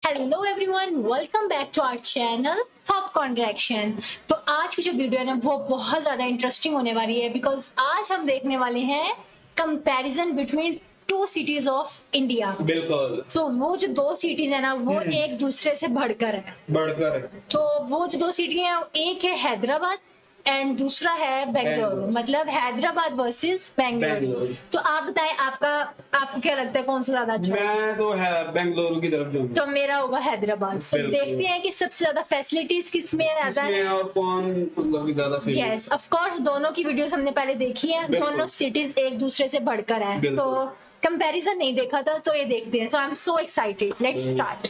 Hello everyone, welcome back to our channel popcorn reaction. तो आज की जो वीडियो है ना वो बहुत ज़्यादा इंटरेस्टिंग होने वाली है बिकॉज आज हम देखने वाले हैं comparison between two cities of India. बिल्कुल। तो वो जो दो सिटीज है ना वो एक दूसरे से बढ़कर है। तो वो जो दो सिटी है एक है हैदराबाद एंड दूसरा है बेंगलुरु, मतलब हैदराबाद वर्सेस बेंगलुरु। तो आप बताएं आपको क्या लगता है कौन सा ज्यादा अच्छा? मैं तो है बेंगलुरु की तरफ जाऊंगा। तो मेरा होगा हैदराबाद। तो देखते हैं कि सबसे ज्यादा फैसिलिटीज किसमें ज्यादा है और कौन मतलब ज्यादा फेमस। यस ऑफ कोर्स, दोनों की वीडियोस हमने पहले देखी है, दोनों सिटीज एक दूसरे से बढ़कर है। तो कंपैरिजन नहीं देखा था तो ये देखते हैं। So I am so excited, let's start.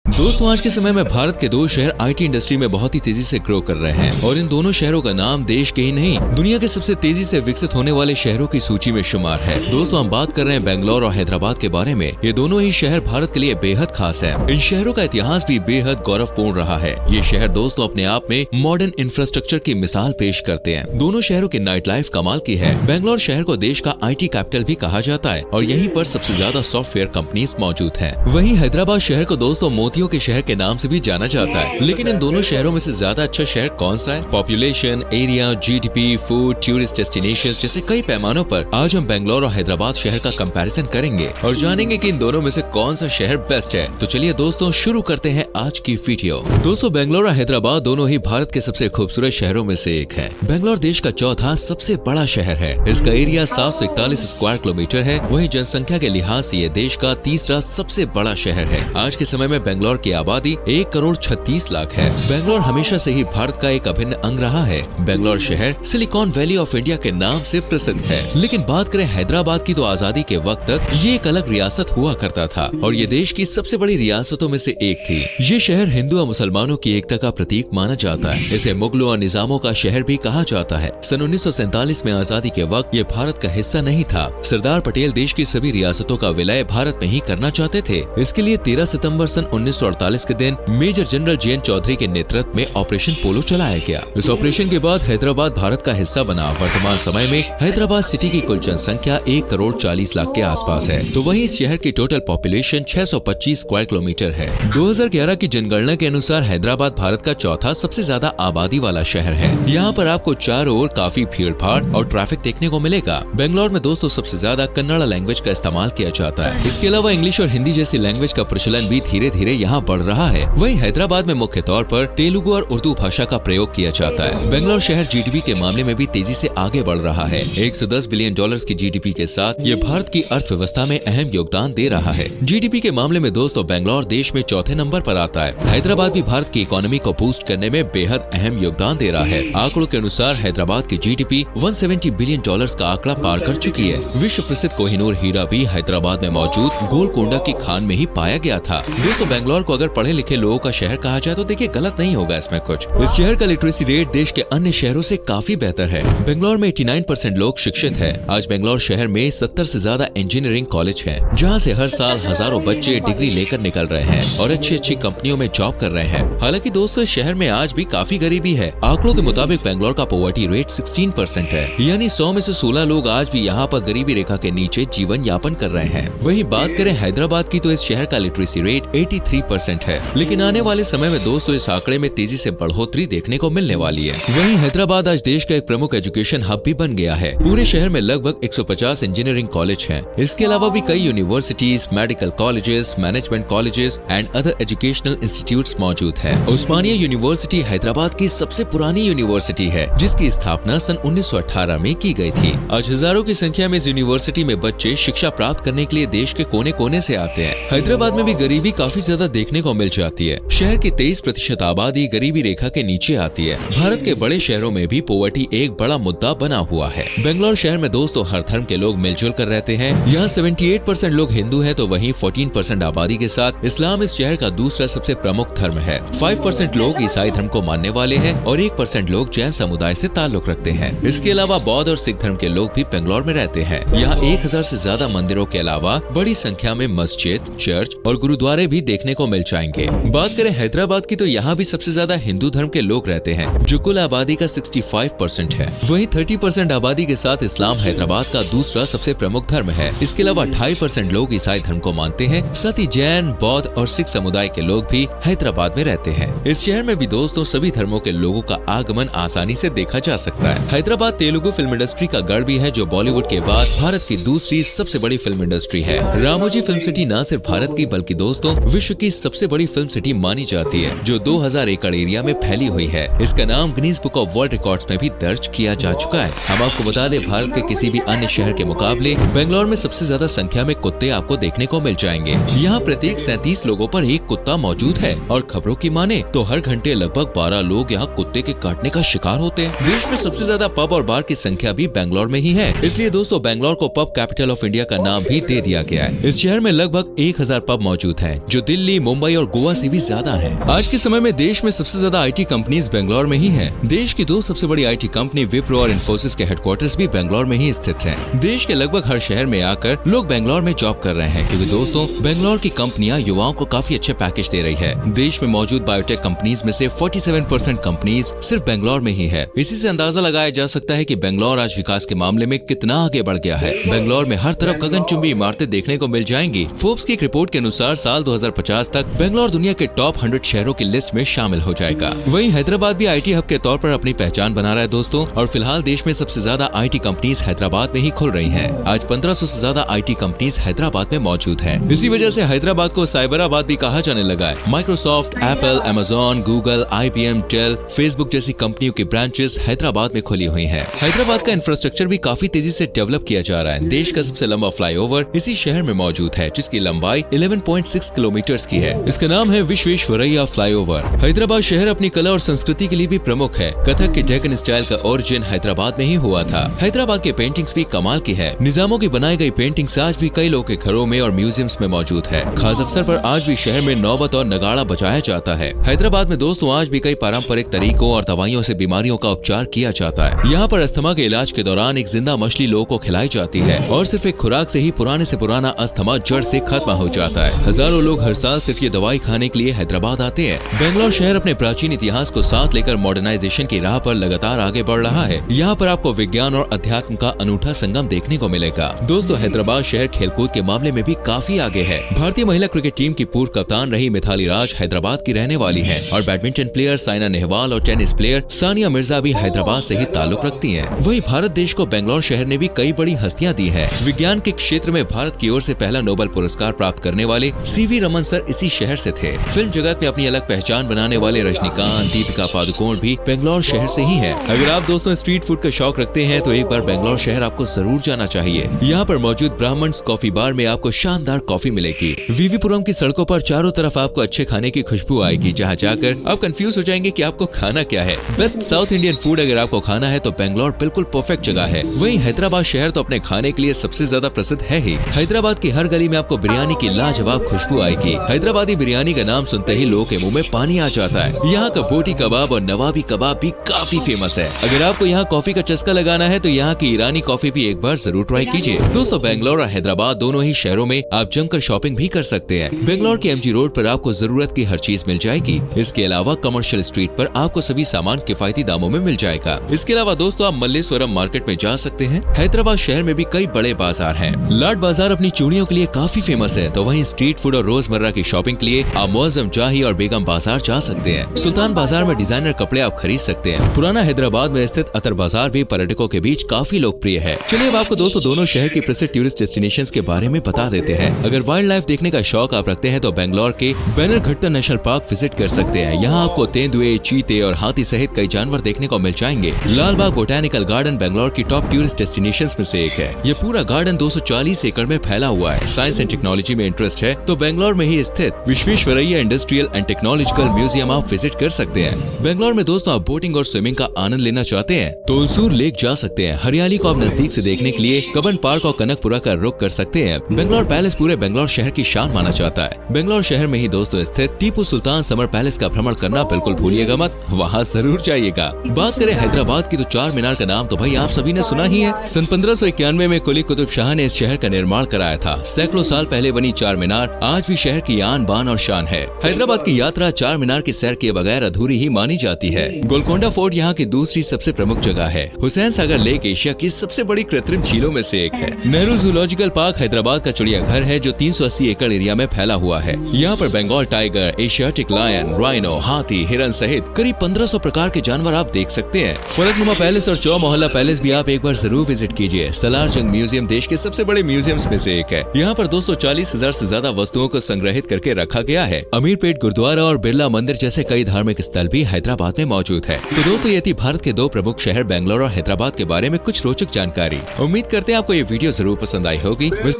दोस्तों, आज के समय में भारत के दो शहर आईटी इंडस्ट्री में बहुत ही तेजी से ग्रो कर रहे हैं और इन दोनों शहरों का नाम देश के ही नहीं दुनिया के सबसे तेजी से विकसित होने वाले शहरों की सूची में शुमार है। दोस्तों, हम बात कर रहे हैं बेंगलोर और हैदराबाद के बारे में। ये दोनों ही शहर भारत के लिए बेहद खास है। इन शहरों का इतिहास भी बेहद गौरवपूर्ण रहा है। ये शहर दोस्तों अपने आप में मॉडर्न इंफ्रास्ट्रक्चर की मिसाल पेश करते हैं। दोनों शहरों की नाइट लाइफ कमाल की है। बेंगलोर शहर को देश का IT कैपिटल भी कहा जाता है और यहीं पर सबसे ज्यादा सॉफ्टवेयर कंपनीज मौजूद है। वहीं हैदराबाद शहर को दोस्तों मोतियों के शहर के नाम से भी जाना जाता है। लेकिन इन दोनों शहरों में से ज्यादा अच्छा शहर कौन सा है? Population, area, GDP, food, tourist destinations जैसे कई पैमानों पर आज हम बेंगलोर और हैदराबाद शहर का कंपैरिजन करेंगे और जानेंगे कि इन दोनों में से कौन सा शहर बेस्ट है। तो चलिए दोस्तों शुरू करते हैं आज की वीडियो। दोस्तों, बेंगलोर और हैदराबाद दोनों ही भारत के सबसे खूबसूरत शहरों में से एक है। बेंगलोर देश का चौथा सबसे बड़ा शहर है। इसका एरिया 741 स्क्वायर किलोमीटर है। वहीं जनसंख्या के लिहाज से ये देश का तीसरा सबसे बड़ा शहर है। आज के समय में बेंगलोर की आबादी 1,36,00,000 है। बेंगलोर हमेशा से ही भारत का एक अभिन्न अंग रहा है। बेंगलोर शहर सिलिकॉन वैली ऑफ इंडिया के नाम से प्रसिद्ध है। लेकिन बात करें हैदराबाद की तो आजादी के वक्त तक ये एक अलग रियासत हुआ करता था और ये देश की सबसे बड़ी रियासतों में से एक थी। ये शहर हिंदू और मुसलमानों की एकता का प्रतीक माना जाता है। इसे मुगलों और निजामों का शहर भी कहा जाता है। सन 1947 में आजादी के वक्त ये भारत का हिस्सा नहीं था। सरदार पटेल देश की सभी रियासतों का विलय भारत में ही करना चाहते थे। इसके लिए 13 सितंबर सन 1948 के दिन मेजर जनरल JN चौधरी के नेतृत्व में ऑपरेशन पोलो चलाया गया। इस ऑपरेशन के बाद हैदराबाद भारत का हिस्सा बना। वर्तमान समय में हैदराबाद सिटी की कुल जनसंख्या 1,40,00,000 के आसपास है। तो वहीं इस शहर की टोटल पॉपुलेशन 625 स्क्वायर किलोमीटर है। 2011 की जनगणना के अनुसार हैदराबाद भारत का चौथा सबसे ज्यादा आबादी वाला शहर है। यहाँ पर आपको चारों ओर काफी भीड़ भाड़ और ट्रैफिक देखने को मिलेगा। बेंगलोर में दोस्तों सबसे ज्यादा कन्नड़ा लैंग्वेज का इस्तेमाल किया जाता है। इसके अलावा इंग्लिश और हिंदी जैसी लैंग्वेज का प्रचलन भी धीरे धीरे यहाँ बढ़ रहा है। वहीं हैदराबाद में मुख्य तौर पर तेलुगु और उर्दू भाषा का प्रयोग किया जाता है। बेंगलोर शहर GDP के मामले में भी तेजी से आगे बढ़ रहा है। $110 बिलियन की GDP के साथ ये भारत की अर्थव्यवस्था में अहम योगदान दे रहा है। GDP के मामले में दोस्तों बेंगलोर देश में चौथे नंबर पर आता है। हैदराबाद भी भारत की इकोनॉमी को बूस्ट करने में बेहद अहम योगदान दे रहा है। आंकड़ों के अनुसार हैदराबाद की GDP $170 बिलियन का आंकड़ा पार कर चुकी है। विश्व प्रसिद्ध कोहिनूर हीरा भी हैदराबाद में मौजूद गोलकोंडा की खान में ही पाया गया था। दोस्तों, बेंगलोर को अगर पढ़े लिखे लोगों का शहर कहा जाए तो देखिए गलत नहीं होगा इसमें कुछ। इस शहर का लिटरेसी रेट देश के अन्य शहरों से काफी बेहतर है। बेंगलोर में 89% लोग शिक्षित है। आज बेंगलोर शहर में 70 से ज्यादा इंजीनियरिंग कॉलेज हैं, जहां से हर साल हजारों बच्चे डिग्री लेकर निकल रहे हैं और अच्छी कंपनियों में जॉब कर रहे हैं। हालांकि दोस्तों, शहर में आज भी काफी गरीबी है। आंकड़ों के मुताबिक बेंगलोर का पॉवर्टी रेट 16% है, यानी 100 में से 16 लोग आज भी यहाँ पर गरीबी रेखा के नीचे जीवन यापन कर रहे हैं। वहीं बात करें हैदराबाद की तो इस शहर का लिटरेसी रेट 83% है। लेकिन आने वाले समय में दोस्तों इस आंकड़े में तेजी से बढ़ोतरी देखने को मिलने वाली है। वहीं हैदराबाद आज देश का एक प्रमुख एजुकेशन हब भी बन गया है। पूरे शहर में लगभग 150 इंजीनियरिंग कॉलेज हैं। इसके अलावा भी कई universities, medical colleges, management colleges and other educational institutes मौजूद है। उस्मानिया यूनिवर्सिटी हैदराबाद की सबसे पुरानी यूनिवर्सिटी है, जिसकी स्थापना सन 1918 में की गई थी। आज हजारों की संख्या में इस यूनिवर्सिटी में बच्चे शिक्षा प्राप्त करने के लिए देश के कोने कोने से आते हैं। हैदराबाद में भी गरीबी काफी ज्यादा देखने को मिल जाती है। शहर की 23% आबादी गरीबी रेखा के नीचे आती है। भारत के बड़े शहरों में भी पॉवर्टी एक बड़ा मुद्दा बना हुआ है। बेंगलोर शहर में दोस्तों हर धर्म के लोग मिलजुल कर रहते हैं। यहाँ 78% लोग हिंदू हैं, तो वहीं 14% आबादी के साथ इस्लाम इस शहर का दूसरा सबसे प्रमुख धर्म है। 5% लोग ईसाई धर्म को मानने वाले हैं और 1% लोग जैन समुदाय से ताल्लुक रखते हैं। इसके अलावा बौद्ध और सिख धर्म के लोग भी बेंगलोर में रहते हैं। यहाँ 1000 से ज्यादा मंदिरों के अलावा बड़ी संख्या में मस्जिद, चर्च और गुरुद्वारे भी देखने को मिल जाएंगे। बात करें हैदराबाद की तो यहाँ भी सबसे ज्यादा हिंदू धर्म के लोग रहते हैं, जो कुल आबादी का 65% है। वहीं 30% आबादी के साथ इस्लाम हैदराबाद का दूसरा सबसे प्रमुख धर्म है। इसके अलावा 2.5% लोग ईसाई धर्म को मानते हैं। साथ ही जैन, बौद्ध और सिख समुदाय के लोग भी हैदराबाद में रहते हैं। इस शहर में भी दोस्तों सभी धर्मों के लोगों का आगमन आसानी से देखा जा सकता है। हैदराबाद तेलुगु फिल्म इंडस्ट्री का गढ़ भी है, जो बॉलीवुड के बाद भारत की दूसरी सबसे बड़ी फिल्म इंडस्ट्री है। रामोजी फिल्म सिटी न सिर्फ भारत की बल्कि दोस्तों विश्व की सबसे बड़ी फिल्म सिटी मानी जाती है, जो 2000 एकड़ एरिया में फैली हुई है। इसका नाम Guinness book of world records में भी दर्ज किया जा चुका है। हम आपको बता दें, भारत के किसी भी अन्य शहर के मुकाबले बेंगलोर में सबसे ज्यादा संख्या में कुत्ते आपको देखने को मिल जाएंगे। यहाँ प्रत्येक 37 लोगों पर एक कुत्ता मौजूद है और खबरों की माने तो हर घंटे लगभग 12 लोग यहाँ कुत्ते के काटने का शिकार होते हैं। देश में सबसे ज्यादा पब और बार की संख्या भी बेंगलोर में ही है, इसलिए दोस्तों बेंगलोर को पब कैपिटल ऑफ इंडिया का नाम भी दे दिया गया है। इस शहर में लगभग 1000 पब मौजूद हैं, जो दिल्ली, मुंबई और गोवा से भी ज्यादा हैं। आज के समय में देश में सबसे ज्यादा आईटी कंपनीज बेंगलोर में ही है। देश की 2 सबसे बड़ी आईटी कंपनी विप्रो और इन्फोसिस के हेडक्वार्टर्स भी बेंगलोर में ही स्थित हैं। देश के लगभग हर शहर में आकर लोग बेंगलोर में जॉब कर रहे हैं, क्योंकि दोस्तों बेंगलोर की कंपनियां युवाओं को काफी अच्छे पैकेज दे रही है। देश में मौजूद बायोटेक कंपनीज में से 47% कंपनीज सिर्फ बेंगलोर में ही है। इसी से अंदाजा लगाया जा सकता है कि बेंगलोर आज विकास के मामले में कितना आगे बढ़ गया है। बेंगलोर में हर तरफ गगनचुंबी इमारतें देखने को मिल जाएंगी। फोर्ब्स की एक रिपोर्ट के अनुसार साल 2050 तक बेंगलोर दुनिया के टॉप 100 शहरों की लिस्ट में शामिल हो जाएगा। वहीं हैदराबाद भी आईटी हब के तौर पर अपनी पहचान बना रहा है दोस्तों, और फिलहाल देश में सबसे ज्यादा आईटी कंपनीज हैदराबाद में ही खुल रही हैं। आज 1500 से ज्यादा आईटी कंपनीज हैदराबाद में मौजूद हैं। इसी वजह से हैदराबाद को साइबराबाद भी कहा जाने लगा है। Microsoft, Apple, Amazon, Google, IBM, Dell, Facebook जैसी कंपनियों की ब्रांचेस हैदराबाद में खुली हुई हैं। हैदराबाद का इंफ्रास्ट्रक्चर भी काफी तेजी से डेवलप किया जा रहा है। देश का सबसे लंबा फ्लाईओवर इसी शहर में मौजूद है, जिसकी लंबाई 11.6 किलोमीटर की है। इसका नाम है विश्वेश्वरैया फ्लाईओवर। हैदराबाद शहर अपनी कला और संस्कृति के लिए भी प्रमुख है। कथक के डेक्कन स्टाइल का ओरिजिन हैदराबाद में ही हुआ था। हैदराबाद के पेंटिंग्स भी कमाल की है। निजामों की बनाई गई पेंटिंग्स आज भी कई लोगों के घरों में और म्यूजियम्स में मौजूद है। खास अवसर पर आज भी शहर में नौबत और नगाड़ा बजाया जाता है। हैदराबाद में दोस्तों आज भी कई पारंपरिक तरीकों और दवाइयों से बीमारियों का उपचार किया जाता है। यहाँ पर अस्थमा के इलाज के दौरान एक जिंदा मछली लोगों को खिलाई जाती है और सिर्फ एक खुराक से ही पुराने से पुराना अस्थमा जड़ से खत्म हो जाता है। हजारों लोग हर साल सिर्फ ये दवाई खाने के लिए हैदराबाद आते हैं। बेंगलोर शहर अपने प्राचीन इतिहास को साथ लेकर मॉडर्नाइजेशन की राह पर लगातार आगे बढ़ रहा है। यहाँ पर आपको विज्ञान और अध्यात्म का अनूठा संगम देखने को मिलेगा। दोस्तों हैदराबाद शहर खेलकूद के मामले में भी काफी आगे है। भारतीय महिला क्रिकेट टीम की पूर्व कप्तान रही मिथाली राज हैदराबाद की रहने वाली है और बैडमिंटन प्लेयर साइना नेहवाल और टेनिस प्लेयर सानिया मिर्जा भी हैदराबाद से ही ताल्लुक रखती हैं। वहीं भारत देश को बेंगलोर शहर ने भी कई बड़ी हस्तियां दी हैं। विज्ञान के क्षेत्र में भारत की ओर से पहला नोबेल पुरस्कार प्राप्त करने वाले CV रमन सर इसी शहर से थे। फिल्म जगत में अपनी अलग पहचान बनाने वाले रजनीकांत, दीपिका पादुकोण भी बेंगलोर शहर से ही है। अगर आप दोस्तों स्ट्रीट फूड का शौक रखते हैं तो एक बार बेंगलोर शहर आपको जरूर जाना चाहिए। यहाँ पर मौजूद ब्राह्मण्स कॉफी बार में आपको शानदार कॉफी मिलेगी। वीवीपुरम की सड़कों पर चारों तरफ आपको अच्छे खाने की खुशबू आएगी, जहाँ जाकर आप कंफ्यूज हो जाएंगे कि आपको खाना क्या है। बेस्ट साउथ इंडियन फूड अगर आपको खाना है तो बेंगलोर बिल्कुल परफेक्ट जगह है। वहीं हैदराबाद शहर तो अपने खाने के लिए सबसे ज्यादा प्रसिद्ध है ही। हैदराबाद की हर गली में आपको बिरयानी की लाजवाब खुशबू आएगी। हैदराबादी बिरयानी का नाम सुनते ही लोगों के मुंह में पानी आ जाता है। यहाँ का बोटी कबाब और नवाबी कबाब भी काफी फेमस है। अगर आपको यहाँ कॉफी का चस्का लगाना है तो यहाँ की ईरानी कॉफी भी एक बार जरूर ट्राई कीजिए। दोस्तों बेंगलोर और हैदराबाद दोनों ही शहरों में आप जमकर शॉपिंग भी कर सकते हैं। बेंगलोर के MG रोड पर आपको जरूरत की हर चीज मिल जाएगी। इसके अलावा कमर्शियल स्ट्रीट पर आपको सभी सामान किफायती दामों में मिल जाएगा। इसके अलावा दोस्तों आप मल्लेश्वरम मार्केट में जा सकते हैं। हैदराबाद शहर में भी कई बड़े बाजार हैं। लाड बाजार अपनी चूड़ियों के लिए काफी फेमस है, तो वहीं स्ट्रीट फूड और रोजमर्रा की शॉपिंग के लिए आप मुअज्जम जाही और बेगम बाजार जा सकते हैं। सुल्तान बाजार में डिजाइनर कपड़े आप खरीद सकते हैं। पुराना हैदराबाद में स्थित अतर बाजार भी पर्यटकों के बीच काफी लोकप्रिय है। चलिए अब आपको दोस्तों दोनों शहर की प्रसिद्ध टूरिस्ट डेस्टिनेशंस के बारे में बता देते हैं। अगर वाइल्ड लाइफ देखने का शौक आप रखते हैं तो बेंगलोर के बैनरघट्टा नेशनल पार्क विजिट कर सकते हैं। यहाँ आपको तेंदुए, चीते और हाथी सहित कई जानवर देखने को मिल जाएंगे। लाल बाग बोटैनिकल गार्डन बेंगलोर की टॉप टूरिस्ट डेस्टिनेशंस में से एक है। ये पूरा गार्डन 240 एकड़ में फैला हुआ है। साइंस एंड टेक्नोलॉजी में इंटरेस्ट है तो बेंगलोर में ही स्थित Visvesvaraya industrial and technological museum आप विजिट कर सकते हैं। बेंगलोर में दोस्तों आप बोटिंग और स्विमिंग का आनंद लेना चाहते हैं तो उलसूर लेक जा सकते हैं। हरियाली को आप नजदीक से देखने के लिए कबन पार्क और कनकपुरा का रुख कर सकते हैं। बेंगलोर पैलेस पूरे बेंगलोर शहर की शान माना जाता है। बेंगलोर शहर में ही दोस्तों स्थित टीपू सुल्तान समर पैलेस का भ्रमण करना बिल्कुल भूलिएगा मत, वहाँ जरूर जाइएगा। बात करें हैदराबाद की तो चार मीनार का नाम तो भाई आप सभी ने सुना ही है। सन 1591 में कुली कुतुब शाह ने इस शहर का निर्माण कराया था। सैकड़ों साल पहले बनी चार मीनार आज भी शहर की आन आन बान और शान है। हैदराबाद की यात्रा चार मीनार की सैर किए बगैर अधूरी ही मानी जाती है। गोलकोंडा फोर्ट यहाँ की दूसरी सबसे प्रमुख जगह है। हुसैन सागर लेक एशिया की सबसे बड़ी कृत्रिम झीलों में से एक है। नेहरू जूलॉजिकल पार्क हैदराबाद का चिड़ियाघर है जो 380 एकड़ एरिया में फैला हुआ है। यहाँ पर Bengal tiger, Asiatic lion, rhino, हाथी, हिरन सहित करीब 1500 प्रकार के जानवर आप देख सकते हैं। फलकनुमा पैलेस और चौ मोहल्ला पैलेस भी आप एक बार जरूर विजिट कीजिए। सलार जंग म्यूजियम देश के सबसे बड़े म्यूजियम्स में से एक है। यहाँ पर 240,000 से ज्यादा वस्तुओं को संग्रहित करके रखा गया है। अमीरपेट गुरुद्वारा और बिरला मंदिर जैसे कई धार्मिक स्थल भी हैदराबाद में मौजूद है। तो दोस्तों ये थी भारत के दो प्रमुख शहर बेंगलोर और हैदराबाद के बारे में कुछ रोचक जानकारी। उम्मीद करते हैं आपको ये वीडियो जरूर पसंद आई होगी। बिल्कुल।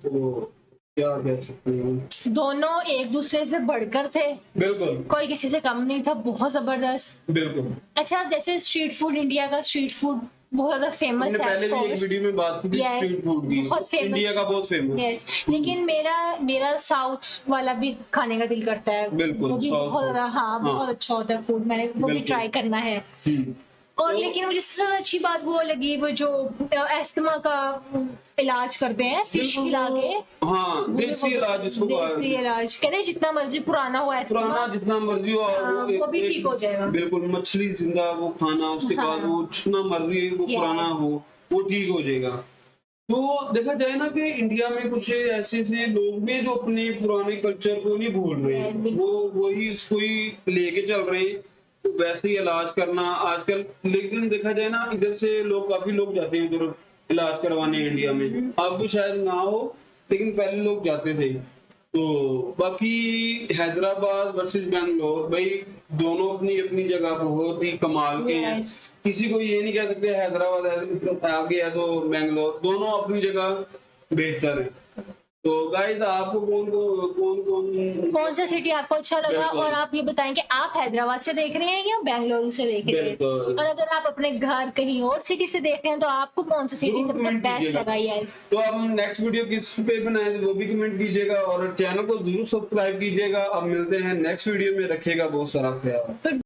तो क्या कह सकते हैं, दोनों एक दूसरे से बढ़कर थे, बिल्कुल कोई किसी से कम नहीं था, बहुत जबरदस्त। बिल्कुल। अच्छा, जैसे स्ट्रीट फूड, इंडिया का स्ट्रीट फूड बहुत ज्यादा फेमस हमने है। पहले भी एक वीडियो में बात की थी Yes, स्ट्रीट फूड की, बहुत famous। इंडिया का बहुत फेमस। यस, लेकिन मेरा साउथ वाला भी खाने का दिल करता है। बिल्कुल, वो भी South बहुत ज्यादा, हाँ, हाँ। बहुत अच्छा होता है फूड। मैंने वो भी बिल्कुल। ट्राई करना है। और तो- लेकिन मुझे सबसे ज्यादा अच्छी बात वो लगी, वो जो अस्थमा का इलाज करते हैं फिश बिल्कुल, खिला के। हाँ, देसी इलाज जिसको देसी इलाज कहते हैं, जितना मर्जी पुराना हो अस्थमा, पुराना जितना मर्जी हो, हाँ, वो भी ठीक हो जाएगा। बिल्कुल, मछली जिंदा वो खाना, उसके हाँ। बाद वो जितना मर्जी वो Yes। पुराना हो वो ठीक हो जाएगा। तो देखा जाए ना कि इंडिया में कुछ ऐसे ऐसे लोग हैं जो अपने पुराने कल्चर को नहीं भूल रहे हैं, Yes। वो वही इसको ही लेके चल रहे हैं। तो वैसे ही इलाज करना आजकल, लेकिन देखा जाए ना इधर से लोग, काफी लोग जाते हैं उधर इलाज करवाने इंडिया में। अब भी शायद ना हो, लेकिन पहले लोग जाते थे। तो बाकी हैदराबाद वर्सेस बेंगलोर, भाई दोनों अपनी अपनी जगह बहुत ही कमाल के हैं। Yes। किसी को ये नहीं कह सकते हैदराबाद आगे है तो बेंगलोर, दोनों अपनी जगह बेहतर है। तो गाइस, आपको कौन सा सिटी आपको अच्छा लगा, बिल्कुल। और आप ये बताएं कि आप हैदराबाद से देख रहे हैं या बेंगलुरु से देख रहे हैं। बिल्कुल। और अगर आप अपने घर कहीं और सिटी से देख रहे हैं तो आपको कौन सा सिटी जरूर सबसे comment बेस्ट कीजिएगा। लगा। यस, तो आप नेक्स्ट वीडियो किस पे बनाए वो भी कमेंट कीजिएगा, और चैनल को जरूर सब्सक्राइब कीजिएगा। अब मिलते हैं नेक्स्ट वीडियो में, रखिएगा बहुत सारा ख्याल। तो